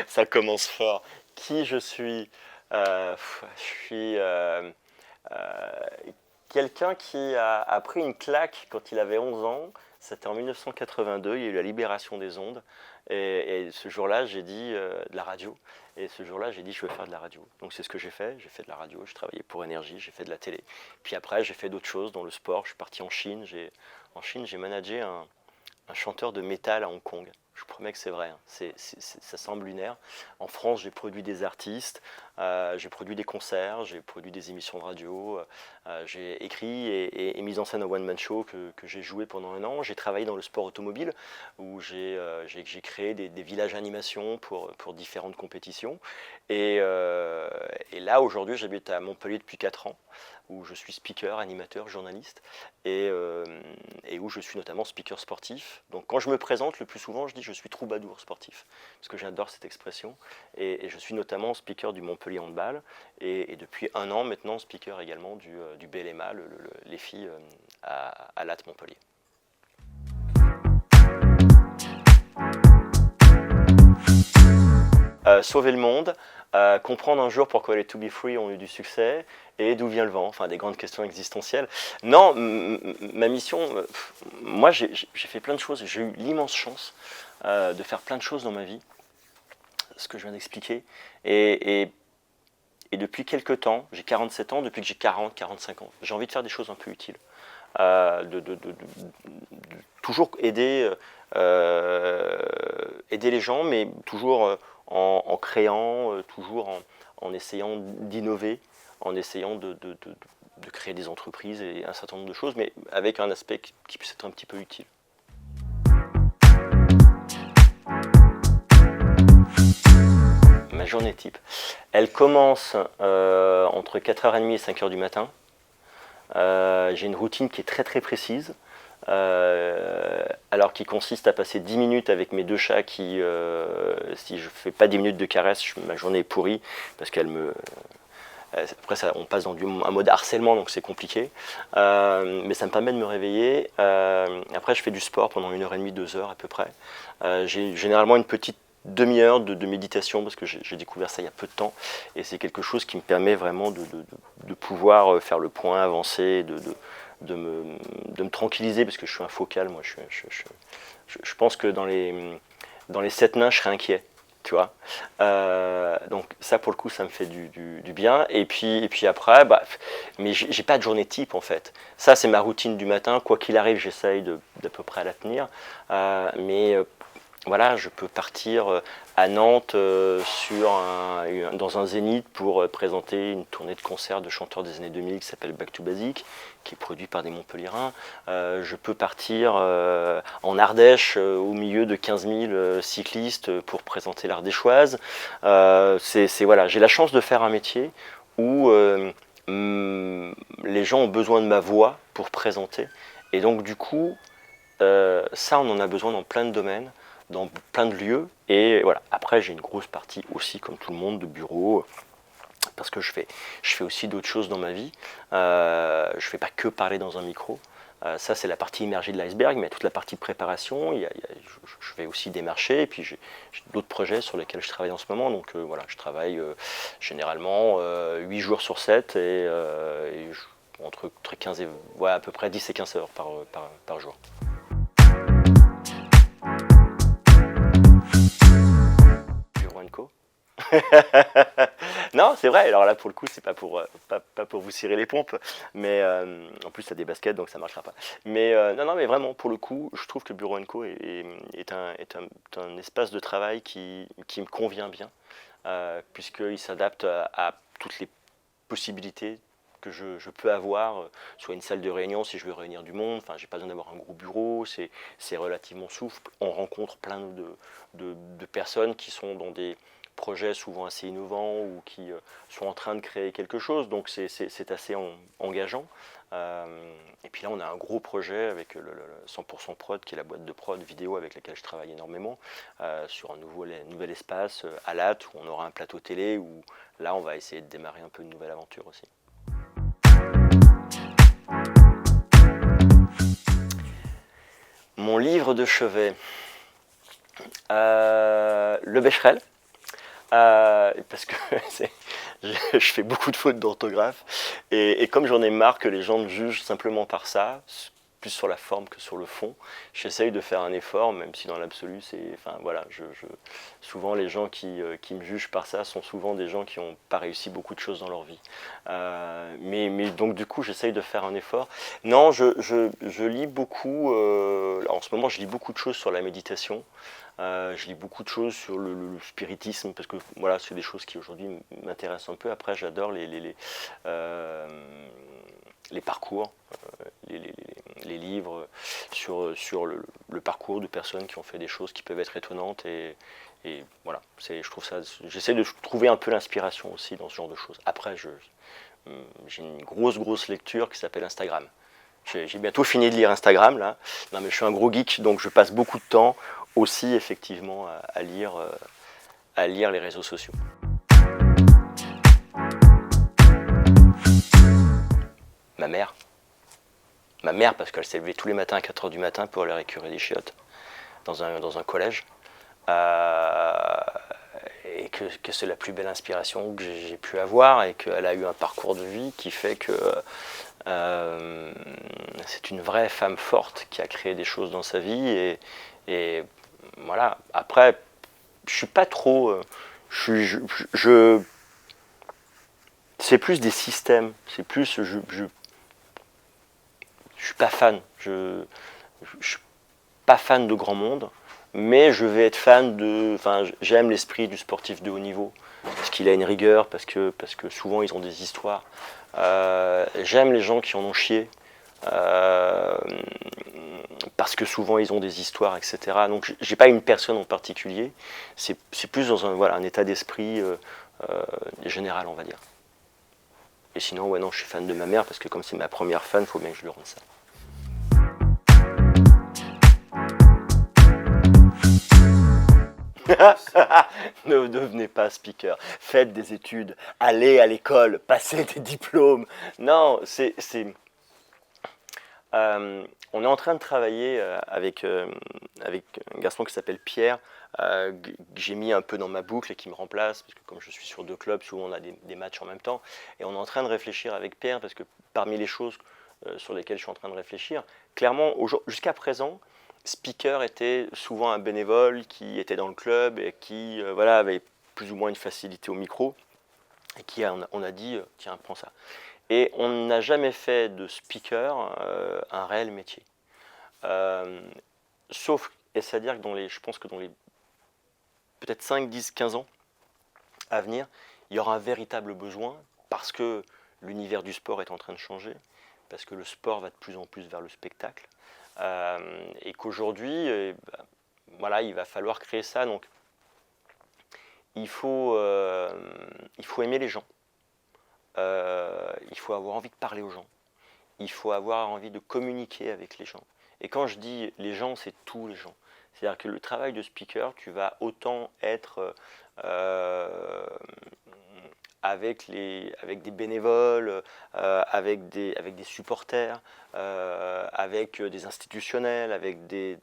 Ça commence fort. Qui je suis? Je suis euh, quelqu'un qui a pris une claque quand il avait 11 ans. C'était en 1982, il y a eu la libération des ondes. Et ce jour-là, j'ai dit de la radio. Et ce jour-là, j'ai dit je veux faire de la radio. Donc c'est ce que j'ai fait. J'ai fait de la radio, je travaillais pour Énergie, j'ai fait de la télé. Puis après, j'ai fait d'autres choses dans le sport. Je suis parti en Chine. En Chine, j'ai managé un chanteur de métal à Hong Kong. Je vous promets que c'est vrai, hein. Ça semble lunaire. En France, j'ai produit des artistes, j'ai produit des concerts, j'ai produit des émissions de radio, j'ai écrit et mis en scène un one-man show que j'ai joué pendant un an. J'ai travaillé dans le sport automobile où j'ai créé des villages animation pour différentes compétitions. Et là, aujourd'hui, j'habite à Montpellier depuis 4 ans où je suis speaker, animateur, journaliste et où je suis notamment speaker sportif. Donc quand je me présente, le plus souvent, je dis je suis troubadour sportif, parce que j'adore cette expression. Et je suis notamment speaker du Montpellier Handball et depuis un an maintenant speaker également du BLMA, les filles à Latte Montpellier. Sauver le monde, comprendre un jour pourquoi les To Be Free ont eu du succès et d'où vient le vent, enfin des grandes questions existentielles. Non, ma mission, moi j'ai fait plein de choses, j'ai eu l'immense chance de faire plein de choses dans ma vie, ce que je viens d'expliquer, et depuis quelques temps, j'ai 47 ans, depuis que j'ai 40-45 ans, j'ai envie de faire des choses un peu utiles. De toujours aider les gens, mais toujours en créant, toujours en essayant d'innover, en essayant de créer des entreprises et un certain nombre de choses, mais avec un aspect qui puisse être un petit peu utile. Ma journée type, elle commence entre 4h30 et 5h du matin. J'ai une routine qui est très très précise, alors qui consiste à passer 10 minutes avec mes deux chats qui, si je fais pas 10 minutes de caresse, ma journée est pourrie, parce qu'elle me... Après, on passe dans un mode harcèlement, donc c'est compliqué. Mais ça me permet de me réveiller. Après, je fais du sport pendant 1h30, 2h à peu près. J'ai généralement une petite demi-heure de méditation parce que j'ai découvert ça il y a peu de temps et c'est quelque chose qui me permet vraiment de pouvoir faire le point, avancer, de me tranquilliser parce que je suis un focal, moi je pense que dans les 7 nains je serais inquiet, tu vois. Donc ça pour le coup ça me fait du bien et puis après mais j'ai pas de journée type en fait, ça c'est ma routine du matin, quoi qu'il arrive j'essaye d'à peu près la tenir, mais voilà, je peux partir à Nantes dans un zénith pour présenter une tournée de concerts de chanteurs des années 2000 qui s'appelle Back to Basic, qui est produit par des Montpelliérains. Je peux partir en Ardèche au milieu de 15 000 cyclistes pour présenter l'Ardéchoise. Voilà, j'ai la chance de faire un métier où les gens ont besoin de ma voix pour présenter. Et donc du coup, ça on en a besoin dans plein de domaines, dans plein de lieux, et voilà. Après j'ai une grosse partie aussi comme tout le monde de bureau, parce que je fais aussi d'autres choses dans ma vie, je ne fais pas que parler dans un micro, ça c'est la partie immergée de l'iceberg, mais toute la partie de préparation, je vais aussi démarcher, et puis j'ai d'autres projets sur lesquels je travaille en ce moment, donc voilà, je travaille généralement 8 jours sur 7, entre 15 et ouais, à peu près 10 et 15 heures par jour. Co. Non, c'est vrai. Alors là, pour le coup, c'est pas pour vous cirer les pompes, mais en plus, ça a des baskets, donc ça marchera pas. Mais non, mais vraiment, pour le coup, je trouve que Bureau & Co est un espace de travail qui me convient bien, puisqu'il s'adapte à toutes les possibilités que je peux avoir, soit une salle de réunion si je veux réunir du monde, enfin j'ai pas besoin d'avoir un gros bureau, c'est relativement souple, on rencontre plein de personnes qui sont dans des projets souvent assez innovants ou qui sont en train de créer quelque chose, donc c'est assez engageant. Et puis là on a un gros projet avec le 100% Prod qui est la boîte de prod vidéo avec laquelle je travaille énormément, sur un nouvel espace à Latte où on aura un plateau télé où là on va essayer de démarrer un peu une nouvelle aventure aussi. Mon livre de chevet. Le Becherel. Parce que je fais beaucoup de fautes d'orthographe et comme j'en ai marre que les gens me jugent simplement par ça, plus sur la forme que sur le fond, j'essaye de faire un effort, même si dans l'absolu c'est, enfin voilà, souvent les gens qui me jugent par ça sont souvent des gens qui n'ont pas réussi beaucoup de choses dans leur vie. Mais donc du coup j'essaye de faire un effort. Non, je lis beaucoup, en ce moment je lis beaucoup de choses sur la méditation. Je lis beaucoup de choses sur le spiritisme parce que voilà, c'est des choses qui aujourd'hui m'intéressent un peu. Après, j'adore les parcours, les livres sur le parcours de personnes qui ont fait des choses qui peuvent être étonnantes et voilà, je trouve ça. J'essaie de trouver un peu l'inspiration aussi dans ce genre de choses. Après, j'ai une grosse lecture qui s'appelle Instagram. J'ai bientôt fini de lire Instagram là. Non mais je suis un gros geek donc je passe beaucoup de temps aussi effectivement à lire les réseaux sociaux. Ma mère. Ma mère parce qu'elle s'est levée tous les matins à 4h du matin pour aller récurer des chiottes dans un collège. Et que c'est la plus belle inspiration que j'ai pu avoir et qu'elle a eu un parcours de vie qui fait que c'est une vraie femme forte qui a créé des choses dans sa vie et voilà. Après, je suis pas trop. C'est plus des systèmes. C'est plus. Je suis pas fan. Je suis pas fan de grand monde, mais je vais être fan de. Enfin, j'aime l'esprit du sportif de haut niveau parce qu'il a une rigueur, parce que souvent ils ont des histoires. J'aime les gens qui en ont chié. Parce que souvent ils ont des histoires, etc. Donc j'ai pas une personne en particulier, c'est plus dans un état d'esprit général, on va dire. Et sinon, ouais, non, je suis fan de ma mère parce que comme c'est ma première fan, il faut bien que je lui rende ça. Ne devenez pas speaker, faites des études, allez à l'école, passez des diplômes. Non, on est en train de travailler avec un garçon qui s'appelle Pierre, que j'ai mis un peu dans ma boucle et qui me remplace, parce que comme je suis sur 2 clubs, souvent on a des matchs en même temps, et on est en train de réfléchir avec Pierre, parce que parmi les choses sur lesquelles je suis en train de réfléchir, clairement, jusqu'à présent, speaker était souvent un bénévole qui était dans le club et qui avait plus ou moins une facilité au micro, et qui on a dit, tiens, prends ça. Et on n'a jamais fait de speaker un réel métier. Sauf, et c'est-à-dire que je pense que dans les peut-être 5, 10, 15 ans à venir, il y aura un véritable besoin parce que l'univers du sport est en train de changer, parce que le sport va de plus en plus vers le spectacle, et qu'aujourd'hui, il va falloir créer ça. Donc, il faut aimer les gens. Il faut avoir envie de parler aux gens. Il faut avoir envie de communiquer avec les gens. Et quand je dis les gens, c'est tous les gens. C'est-à-dire que le travail de speaker, tu vas autant être avec des bénévoles, avec des supporters, avec des institutionnels, avec des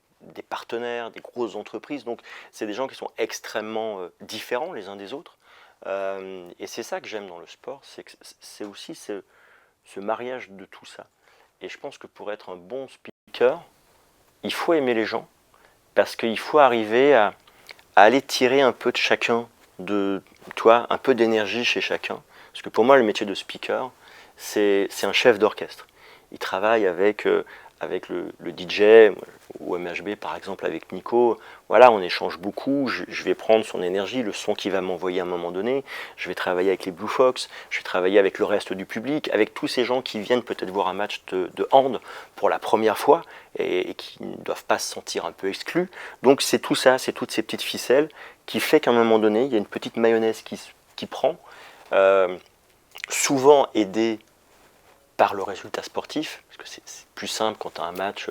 partenaires, des grosses entreprises. Donc c'est des gens qui sont extrêmement différents les uns des autres. Et c'est ça que j'aime dans le sport, c'est aussi ce mariage de tout ça. Et je pense que pour être un bon speaker, il faut aimer les gens, parce qu'il faut arriver à aller tirer un peu de chacun, de toi, un peu d'énergie chez chacun. Parce que pour moi, le métier de speaker, c'est un chef d'orchestre. Il travaille avec le DJ, ou MHB par exemple avec Nico. Voilà, on échange beaucoup, je vais prendre son énergie, le son qu'il va m'envoyer à un moment donné, je vais travailler avec les Blue Fox, je vais travailler avec le reste du public, avec tous ces gens qui viennent peut-être voir un match de hand pour la première fois et qui ne doivent pas se sentir un peu exclus. Donc c'est tout ça, c'est toutes ces petites ficelles qui fait qu'à un moment donné, il y a une petite mayonnaise qui prend, souvent aidée par le résultat sportif, parce que c'est plus simple quand tu as un match.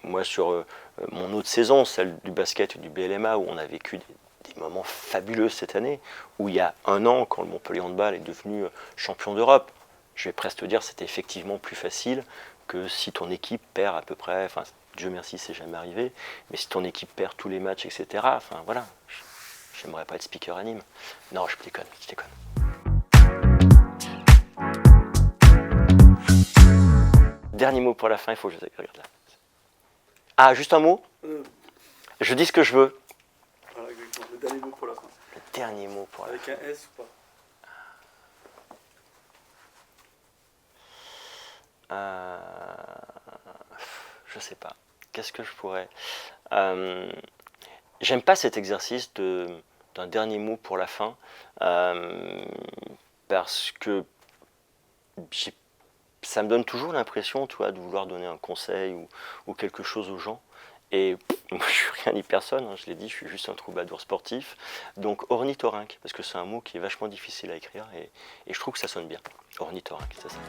Moi, sur mon autre saison, celle du basket et du BLMA, où on a vécu des moments fabuleux cette année, où il y a un an, quand le Montpellier Handball est devenu champion d'Europe, je vais presque te dire c'était effectivement plus facile que si ton équipe perd à peu près, Dieu merci, c'est jamais arrivé. Mais si ton équipe perd tous les matchs, etc., enfin voilà, j'aimerais pas être speaker anime. Non, je déconne, je déconne. Dernier mot pour la fin, il faut que je regarde là. Ah, juste un mot. Je dis ce que je veux. Voilà, exactement. Le dernier mot pour la fin. Le dernier mot pour la fin. Avec un S ou pas? Je sais pas. Qu'est-ce que je pourrais... J'aime pas cet exercice d'un dernier mot pour la fin, parce que ça me donne toujours l'impression, tu vois, de vouloir donner un conseil ou quelque chose aux gens. Et moi, je suis rien ni personne, hein, je l'ai dit, je suis juste un troubadour sportif. Donc ornithorynque, parce que c'est un mot qui est vachement difficile à écrire et je trouve que ça sonne bien. Ornithorynque, c'est ça.